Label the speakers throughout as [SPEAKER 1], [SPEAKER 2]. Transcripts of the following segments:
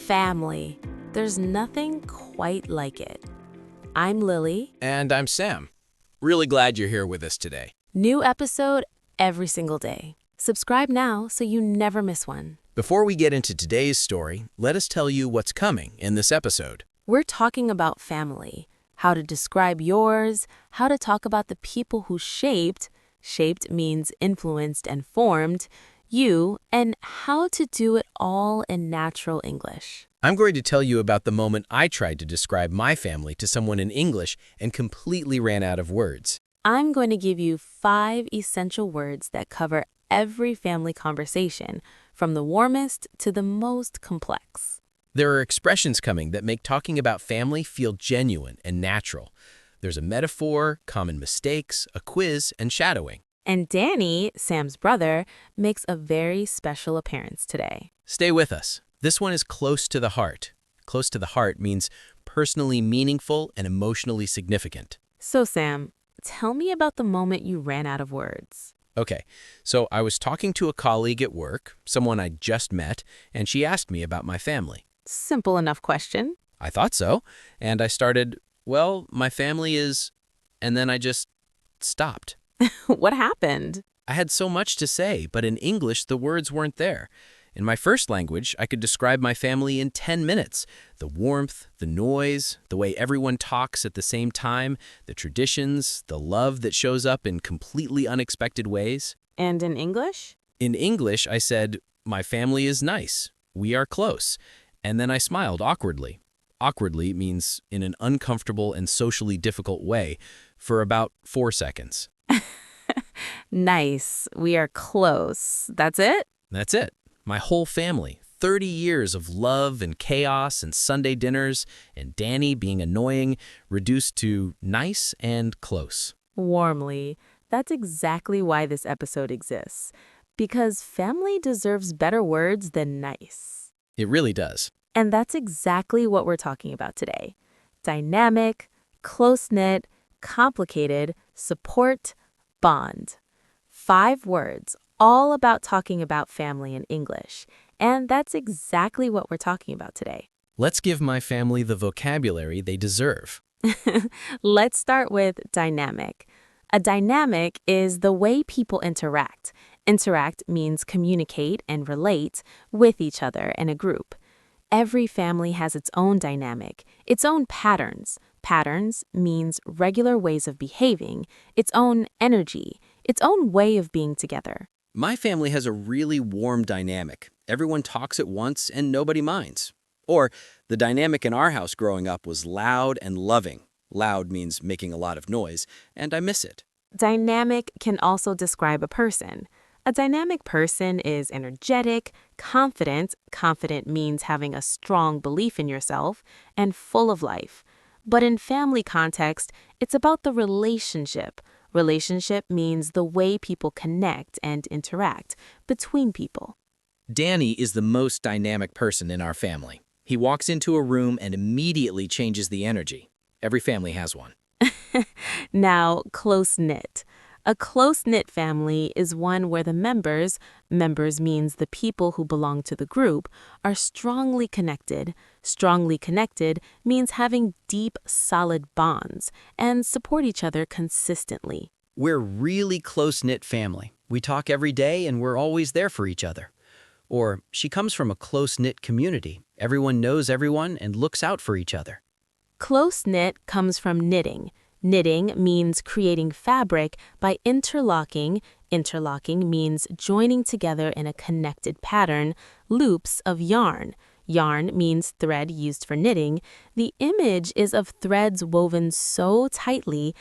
[SPEAKER 1] Family. There's nothing quite like it. I'm Lily.
[SPEAKER 2] And I'm Sam. Really glad you're here with us today.
[SPEAKER 1] New episode every single day. Subscribe now so you never miss one.
[SPEAKER 2] Before we get into today's story, let us tell you what's coming in this episode.
[SPEAKER 1] We're talking about family, how to describe yours, how to talk about the people who shaped means influenced and formed, you, and how to do it all in natural English.
[SPEAKER 2] I'm going to tell you about the moment I tried to describe my family to someone in English and completely ran out of words.
[SPEAKER 1] I'm going to give you 5 essential words that cover every family conversation, from the warmest to the most complex.
[SPEAKER 2] There are expressions coming that make talking about family feel genuine and natural. There's a metaphor, common mistakes, a quiz, and shadowing.
[SPEAKER 1] And Danny, Sam's brother, makes a very special appearance today.
[SPEAKER 2] Stay with us. This one is close to the heart. Close to the heart means personally meaningful and emotionally significant.
[SPEAKER 1] So Sam, tell me about the moment you ran out of words.
[SPEAKER 2] Okay, so I was talking to a colleague at work, someone I just met, and she asked me about my family.
[SPEAKER 1] Simple enough question.
[SPEAKER 2] I thought so, and I started, well, my family is, and then I just stopped.
[SPEAKER 1] What happened?
[SPEAKER 2] I had so much to say, but in English, the words weren't there. In my first language, I could describe my family in 10 minutes. The warmth, the noise, the way everyone talks at the same time, the traditions, the love that shows up in completely unexpected ways.
[SPEAKER 1] And in English?
[SPEAKER 2] In English, I said, my family is nice. We are close. And then I smiled awkwardly. Awkwardly means in an uncomfortable and socially difficult way for about 4 seconds.
[SPEAKER 1] Nice. We are close. That's it?
[SPEAKER 2] That's it. My whole family, 30 years of love and chaos and Sunday dinners, and Danny being annoying, reduced to nice and close.
[SPEAKER 1] Warmly. That's exactly why this episode exists. Because family deserves better words than nice.
[SPEAKER 2] It really does.
[SPEAKER 1] And that's exactly what we're talking about today. Dynamic, close-knit, complicated, support, bond. 5 words, all about talking about family in English. And that's exactly what we're talking about today.
[SPEAKER 2] Let's give my family the vocabulary they deserve.
[SPEAKER 1] Let's start with dynamic. A dynamic is the way people interact. Interact means communicate and relate with each other in a group. Every family has its own dynamic, its own patterns. Patterns means regular ways of behaving, its own energy, its own way of being together.
[SPEAKER 2] My family has a really warm dynamic. Everyone talks at once and nobody minds. Or the dynamic in our house growing up was loud and loving. Loud means making a lot of noise, and I miss it.
[SPEAKER 1] Dynamic can also describe a person. A dynamic person is energetic, confident. Confident means having a strong belief in yourself, and full of life. But in family context, it's about the relationship. Relationship means the way people connect and interact between people.
[SPEAKER 2] Danny is the most dynamic person in our family. He walks into a room and immediately changes the energy. Every family has one.
[SPEAKER 1] Now, close-knit. A close-knit family is one where the members means the people who belong to the group, are strongly connected. Strongly connected means having deep, solid bonds and support each other consistently.
[SPEAKER 3] We're really close-knit family. We talk every day and we're always there for each other. Or, she comes from a close-knit community. Everyone knows everyone and looks out for each other.
[SPEAKER 1] Close-knit comes from knitting. Knitting means creating fabric by interlocking. Interlocking means joining together in a connected pattern, loops of yarn. Yarn means thread used for knitting. The image is of threads woven so tightly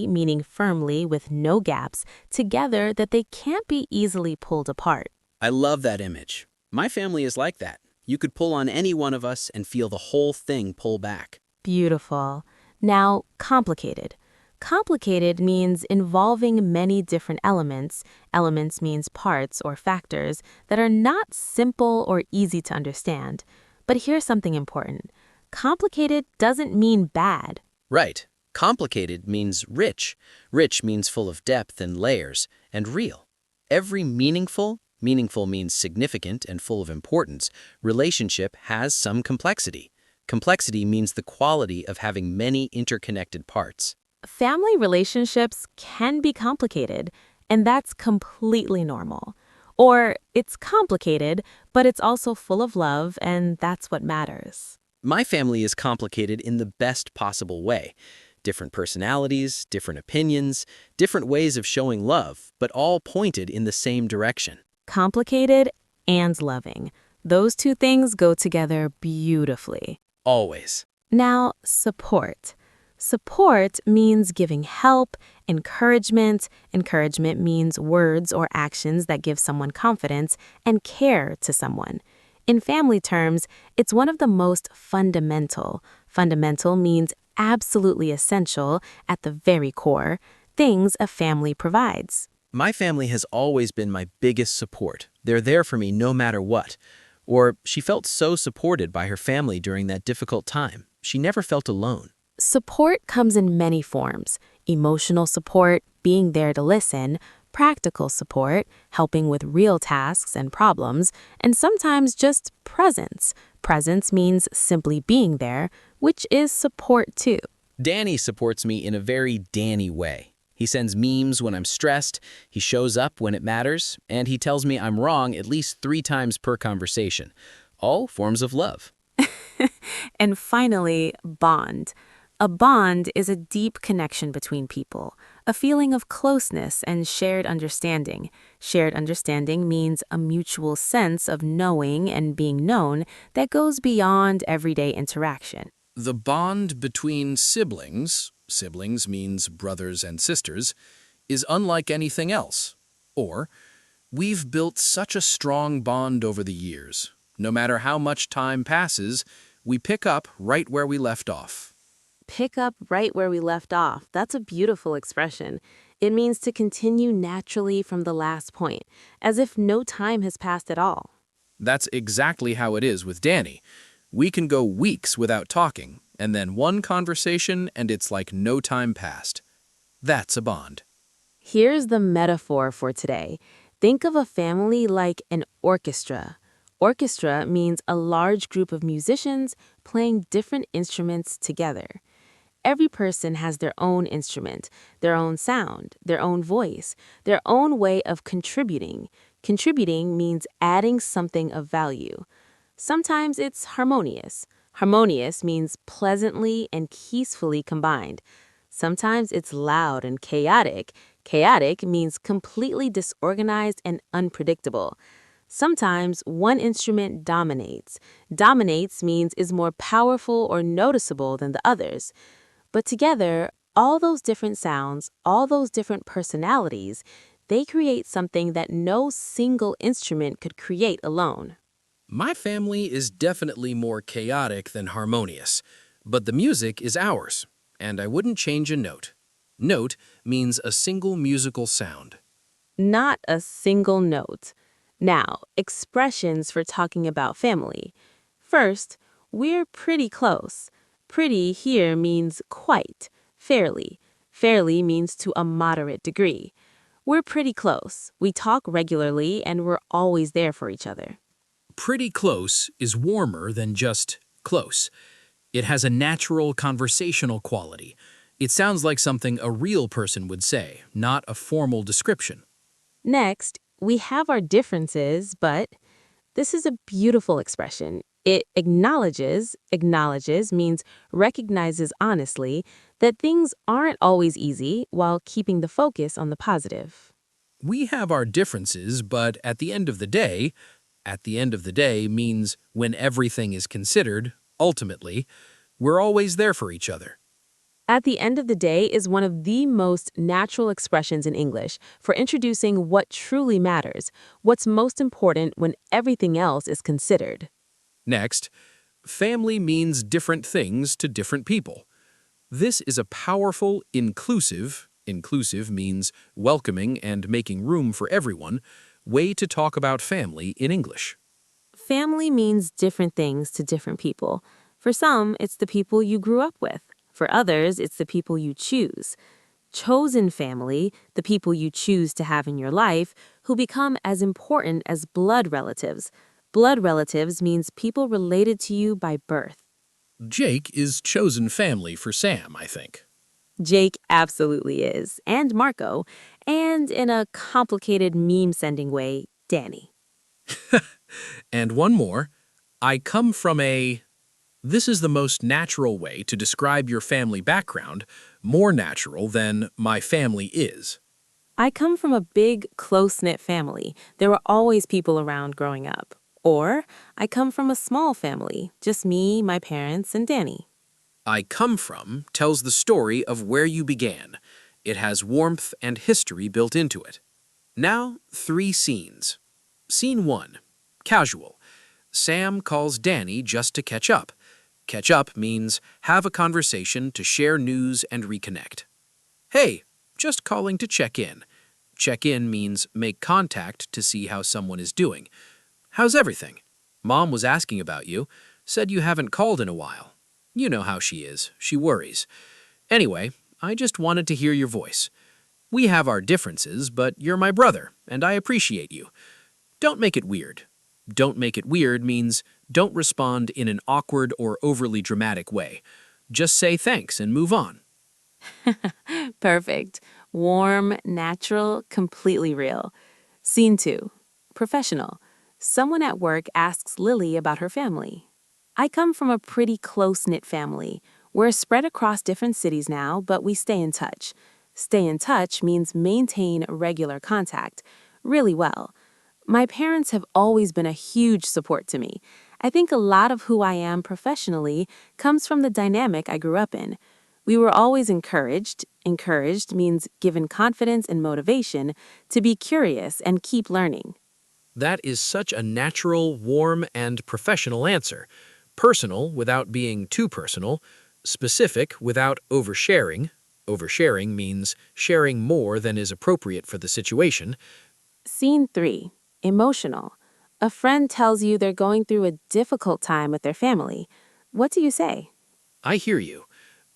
[SPEAKER 1] meaning firmly with no gaps, together that they can't be easily pulled apart.
[SPEAKER 3] I love that image. My family is like that. You could pull on any one of us and feel the whole thing pull back.
[SPEAKER 1] Beautiful. Now, complicated. Complicated means involving many different elements. Elements means parts or factors that are not simple or easy to understand. But here's something important. Complicated doesn't mean bad.
[SPEAKER 3] Right. Complicated means rich. Rich means full of depth and layers, and real. Every meaningful,
[SPEAKER 2] Meaningful means significant and full of importance. Relationship has some complexity. Complexity means the quality of having many interconnected parts.
[SPEAKER 1] Family relationships can be complicated, and that's completely normal. Or it's complicated, but it's also full of love, and that's what matters.
[SPEAKER 2] My family is complicated in the best possible way. Different personalities, different opinions, different ways of showing love, but all pointed in the same direction.
[SPEAKER 1] Complicated and loving. Those two things go together beautifully.
[SPEAKER 2] Always.
[SPEAKER 1] Now, support. Support means giving help, encouragement. Encouragement means words or actions that give someone confidence and care to someone. In family terms, it's one of the most fundamental. Fundamental means absolutely essential, at the very core, things a family provides.
[SPEAKER 2] My family has always been my biggest support. They're there for me no matter what. Or she felt so supported by her family during that difficult time. She never felt alone.
[SPEAKER 1] Support comes in many forms: emotional support, being there to listen; practical support, helping with real tasks and problems; and sometimes just presence. Presence means simply being there, which is support too.
[SPEAKER 2] Danny supports me in a very Danny way. He sends memes when I'm stressed, he shows up when it matters, and he tells me I'm wrong at least 3 times per conversation. All forms of love.
[SPEAKER 1] And finally, bond. A bond is a deep connection between people, a feeling of closeness and shared understanding. Shared understanding means a mutual sense of knowing and being known that goes beyond everyday interaction.
[SPEAKER 4] The bond between siblings means brothers and sisters, is unlike anything else. Or, we've built such a strong bond over the years. No matter how much time passes, we pick up right where we left off.
[SPEAKER 1] Pick up right where we left off. That's a beautiful expression. It means to continue naturally from the last point, as if no time has passed at all.
[SPEAKER 4] That's exactly how it is with Danny. We can go weeks without talking, and then one conversation and it's like no time passed. That's a bond.
[SPEAKER 1] Here's the metaphor for today. Think of a family like an orchestra. Orchestra means a large group of musicians playing different instruments together. Every person has their own instrument, their own sound, their own voice, their own way of contributing. Contributing means adding something of value. Sometimes it's harmonious. Harmonious means pleasantly and peacefully combined. Sometimes it's loud and chaotic. Chaotic means completely disorganized and unpredictable. Sometimes one instrument dominates. Dominates means is more powerful or noticeable than the others. But together, all those different sounds, all those different personalities, they create something that no single instrument could create alone.
[SPEAKER 4] My family is definitely more chaotic than harmonious, but the music is ours, and I wouldn't change a note. Note means a single musical sound.
[SPEAKER 1] Not a single note. Now, expressions for talking about family. First, we're pretty close. Pretty here means quite, fairly. Fairly means to a moderate degree. We're pretty close. We talk regularly and we're always there for each other.
[SPEAKER 4] Pretty close is warmer than just close. It has a natural conversational quality. It sounds like something a real person would say, not a formal description.
[SPEAKER 1] Next, we have our differences, but this is a beautiful expression. It acknowledges means recognizes honestly, that things aren't always easy while keeping the focus on the positive.
[SPEAKER 4] We have our differences, but at the end of the day means when everything is considered, ultimately, we're always there for each other.
[SPEAKER 1] At the end of the day is one of the most natural expressions in English for introducing what truly matters, what's most important when everything else is considered.
[SPEAKER 4] Next, family means different things to different people. This is a powerful, inclusive means welcoming and making room for everyone, way to talk about family in English.
[SPEAKER 1] Family means different things to different people. For some, it's the people you grew up with. For others, it's the people you choose. Chosen family, the people you choose to have in your life, who become as important as blood relatives. Blood relatives means people related to you by birth.
[SPEAKER 4] Jake is chosen family for Sam, I think.
[SPEAKER 1] Jake absolutely is, and Marco, and in a complicated meme-sending way, Danny.
[SPEAKER 4] And one more. I come from a... This is the most natural way to describe your family background, more natural than my family is.
[SPEAKER 1] I come from a big, close-knit family. There were always people around growing up. Or, I come from a small family, just me, my parents, and Danny.
[SPEAKER 2] I come from tells the story of where you began. It has warmth and history built into it. Now, 3 scenes. Scene 1. Casual. Sam calls Danny just to catch up. Catch up means have a conversation to share news and reconnect. Hey, just calling to check in. Check in means make contact to see how someone is doing. How's everything? Mom was asking about you, said you haven't called in a while. You know how she is, she worries. Anyway, I just wanted to hear your voice. We have our differences, but you're my brother, and I appreciate you. Don't make it weird. Don't make it weird means don't respond in an awkward or overly dramatic way. Just say thanks and move on.
[SPEAKER 1] Perfect. Warm, natural, completely real. Scene 2. Professional. Someone at work asks Lily about her family. I come from a pretty close-knit family. We're spread across different cities now, but we stay in touch. Stay in touch means maintain regular contact. Really well. My parents have always been a huge support to me. I think a lot of who I am professionally comes from the dynamic I grew up in. We were always encouraged. Encouraged means given confidence and motivation to be curious and keep learning.
[SPEAKER 2] That is such a natural, warm, and professional answer. Personal without being too personal. Specific without oversharing. Oversharing means sharing more than is appropriate for the situation.
[SPEAKER 1] Scene 3. Emotional. A friend tells you they're going through a difficult time with their family. What do you say?
[SPEAKER 2] I hear you.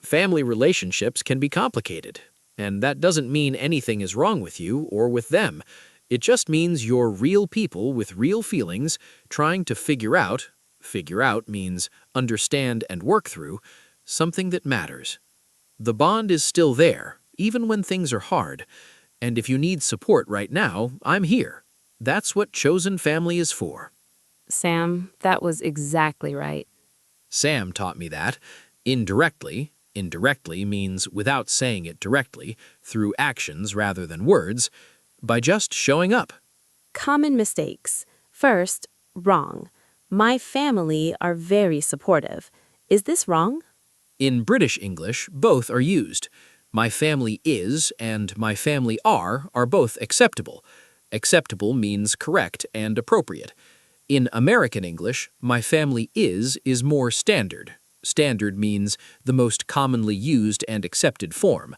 [SPEAKER 2] Family relationships can be complicated, and that doesn't mean anything is wrong with you or with them. It just means you're real people with real feelings trying to figure out means understand and work through, something that matters. The bond is still there, even when things are hard, and if you need support right now, I'm here. That's what chosen family is for.
[SPEAKER 1] Sam, that was exactly right.
[SPEAKER 2] Sam taught me that. Indirectly. Indirectly means without saying it directly, through actions rather than words, by just showing up.
[SPEAKER 1] Common mistakes. First, wrong. My family are very supportive. Is this wrong?
[SPEAKER 2] In British English, both are used. My family is and my family are both acceptable. Acceptable means correct and appropriate. In American English, my family is more standard. Standard means the most commonly used and accepted form.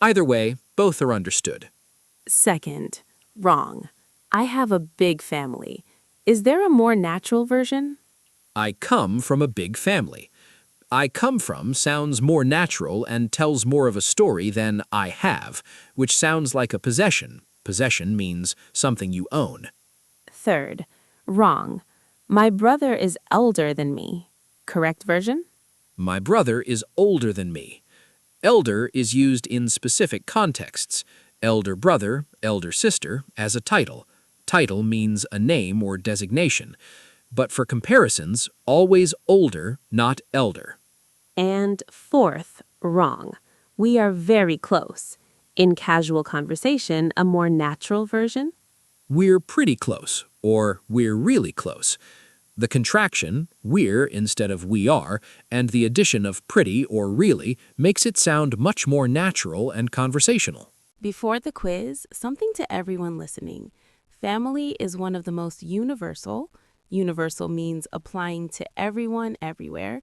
[SPEAKER 2] Either way, both are understood.
[SPEAKER 1] Second, wrong. I have a big family. Is there a more natural version?
[SPEAKER 2] I come from a big family. I come from sounds more natural and tells more of a story than I have, which sounds like a possession. Possession means something you own.
[SPEAKER 1] Third, wrong. My brother is elder than me. Correct version?
[SPEAKER 2] My brother is older than me. Elder is used in specific contexts. Elder brother, elder sister, as a title. Title means a name or designation. But for comparisons, always older, not elder.
[SPEAKER 1] And fourth, wrong. We are very close. In casual conversation, a more natural version?
[SPEAKER 2] We're pretty close, or we're really close. The contraction, we're instead of we are, and the addition of pretty or really makes it sound much more natural and conversational.
[SPEAKER 1] Before the quiz, something to everyone listening. Family is one of the most universal means applying to everyone everywhere,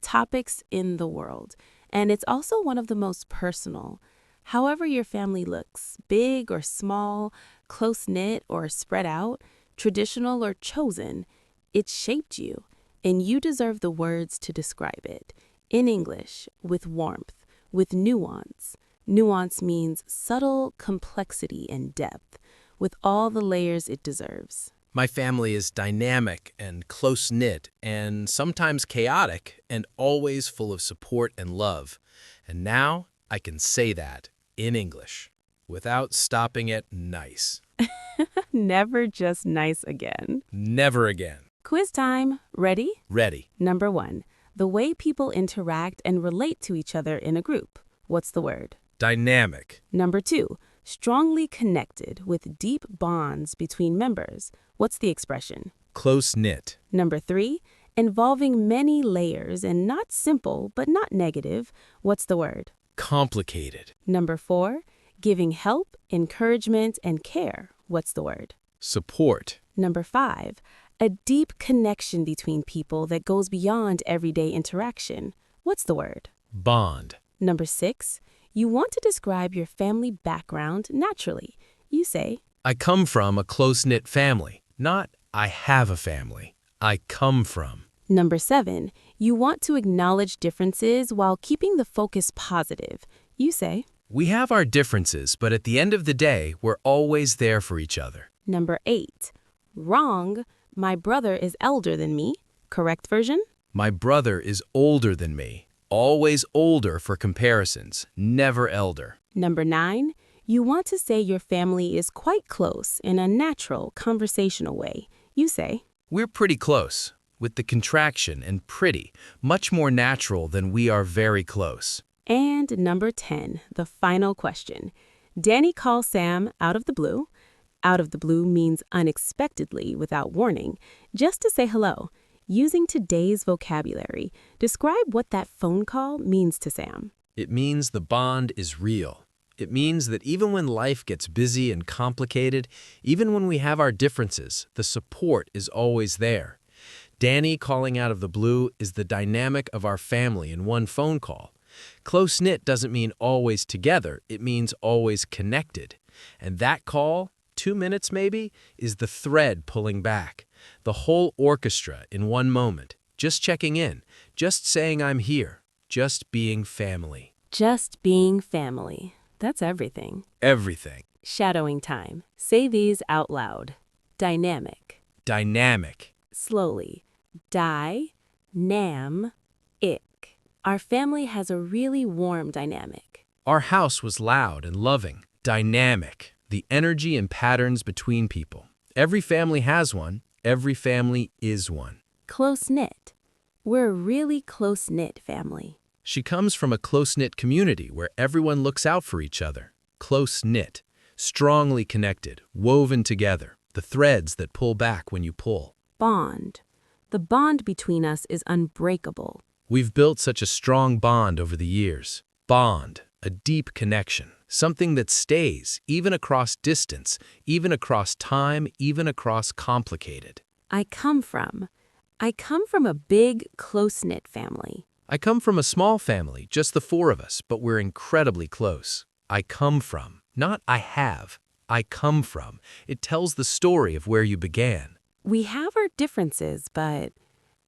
[SPEAKER 1] topics in the world. And it's also one of the most personal. However your family looks, big or small, close-knit or spread out, traditional or chosen, it shaped you, and you deserve the words to describe it. In English, with warmth, with nuance. Nuance means subtle complexity and depth, with all the layers it deserves.
[SPEAKER 2] My family is dynamic and close-knit and sometimes chaotic and always full of support and love. And now I can say that in English without stopping at nice.
[SPEAKER 1] Never just nice again.
[SPEAKER 2] Never again.
[SPEAKER 1] Quiz time. Ready?
[SPEAKER 2] Ready.
[SPEAKER 1] Number 1. The way people interact and relate to each other in a group. What's the word?
[SPEAKER 2] Dynamic.
[SPEAKER 1] Number 2. Strongly connected with deep bonds between members. What's the expression?
[SPEAKER 2] Close-knit.
[SPEAKER 1] Number 3. Involving many layers and not simple but not negative. What's the word?
[SPEAKER 2] Complicated.
[SPEAKER 1] Number 4. Giving help, encouragement, and care. What's the word?
[SPEAKER 2] Support.
[SPEAKER 1] Number 5. A deep connection between people that goes beyond everyday interaction. What's the word?
[SPEAKER 2] Bond.
[SPEAKER 1] Number 6. You want to describe your family background naturally. You say,
[SPEAKER 2] I come from a close-knit family, not I have a family. I come from.
[SPEAKER 1] Number 7. You want to acknowledge differences while keeping the focus positive. You say,
[SPEAKER 2] We have our differences, but at the end of the day, we're always there for each other.
[SPEAKER 1] Number 8. Wrong. My brother is elder than me. Correct version?
[SPEAKER 2] My brother is older than me. Always older for comparisons, never elder.
[SPEAKER 1] Number 9. You want to say your family is quite close in a natural, conversational way. You say,
[SPEAKER 2] We're pretty close, with the contraction and pretty, much more natural than we are very close.
[SPEAKER 1] And number 10, the final question. Danny calls Sam out of the blue. Out of the blue means unexpectedly, without warning, just to say hello. Using today's vocabulary, describe what that phone call means to Sam.
[SPEAKER 2] It means the bond is real. It means that even when life gets busy and complicated, even when we have our differences, the support is always there. Danny calling out of the blue is the dynamic of our family in one phone call. Close-knit doesn't mean always together, it means always connected. And that call, 2 minutes maybe, is the thread pulling back. The whole orchestra in one moment, just checking in, just saying I'm here, just being family.
[SPEAKER 1] Just being family. That's everything.
[SPEAKER 2] Everything.
[SPEAKER 1] Shadowing time. Say these out loud. Dynamic.
[SPEAKER 2] Dynamic.
[SPEAKER 1] Slowly. Nam-ic. Our family has a really warm dynamic.
[SPEAKER 2] Our house was loud and loving. Dynamic. The energy and patterns between people. Every family has one. Every family is one.
[SPEAKER 1] Close-knit. We're a really close-knit family.
[SPEAKER 2] She comes from a close-knit community where everyone looks out for each other. Close-knit. Strongly connected. Woven together. The threads that pull back when you pull.
[SPEAKER 1] Bond. The bond between us is unbreakable.
[SPEAKER 2] We've built such a strong bond over the years. Bond. A deep connection. Something that stays, even across distance, even across time, even across complicated.
[SPEAKER 1] I come from a big, close-knit family.
[SPEAKER 2] I come from a small family, just the 4 of us, but we're incredibly close. I come from, not I have. I come from. It tells the story of where you began.
[SPEAKER 1] We have our differences, but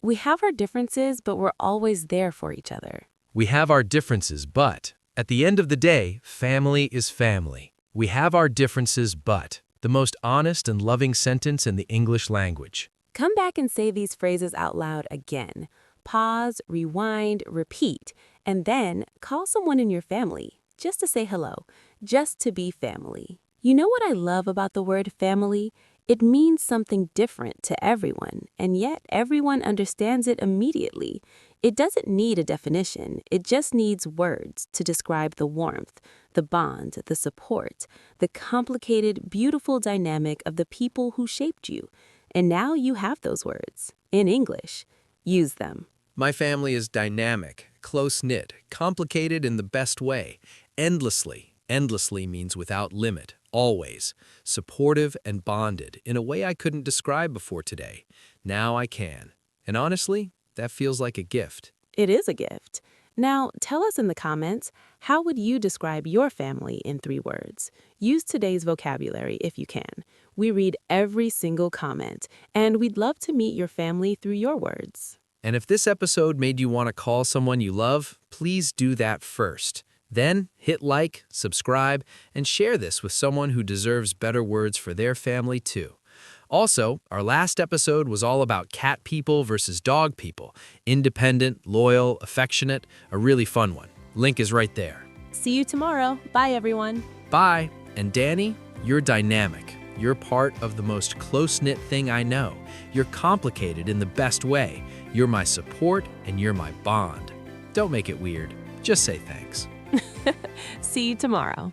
[SPEAKER 1] we're always there for each other.
[SPEAKER 2] We have our differences, but at the end of the day, family is family. We have our differences, but the most honest and loving sentence in the English language.
[SPEAKER 1] Come back and say these phrases out loud again. Pause, rewind, repeat, and then call someone in your family just to say hello, just to be family. You know what I love about the word family? It means something different to everyone, and yet everyone understands it immediately. It doesn't need a definition. It just needs words to describe the warmth, the bond, the support, the complicated, beautiful dynamic of the people who shaped you. And now you have those words in English. Use them.
[SPEAKER 2] My family is dynamic, close-knit, complicated in the best way, endlessly. Endlessly means without limit, always, supportive and bonded in a way I couldn't describe before today. Now I can. And honestly, that feels like a gift.
[SPEAKER 1] It is a gift. Now, tell us in the comments, how would you describe your family in 3 words? Use today's vocabulary if you can. We read every single comment, and we'd love to meet your family through your words.
[SPEAKER 2] And if this episode made you want to call someone you love, please do that first. Then hit like, subscribe, and share this with someone who deserves better words for their family too. Also, our last episode was all about cat people versus dog people. Independent, loyal, affectionate, a really fun one. Link is right there.
[SPEAKER 1] See you tomorrow. Bye, everyone.
[SPEAKER 2] Bye. And Danny, you're dynamic. You're part of the most close-knit thing I know. You're complicated in the best way. You're my support and you're my bond. Don't make it weird. Just say thanks.
[SPEAKER 1] See you tomorrow.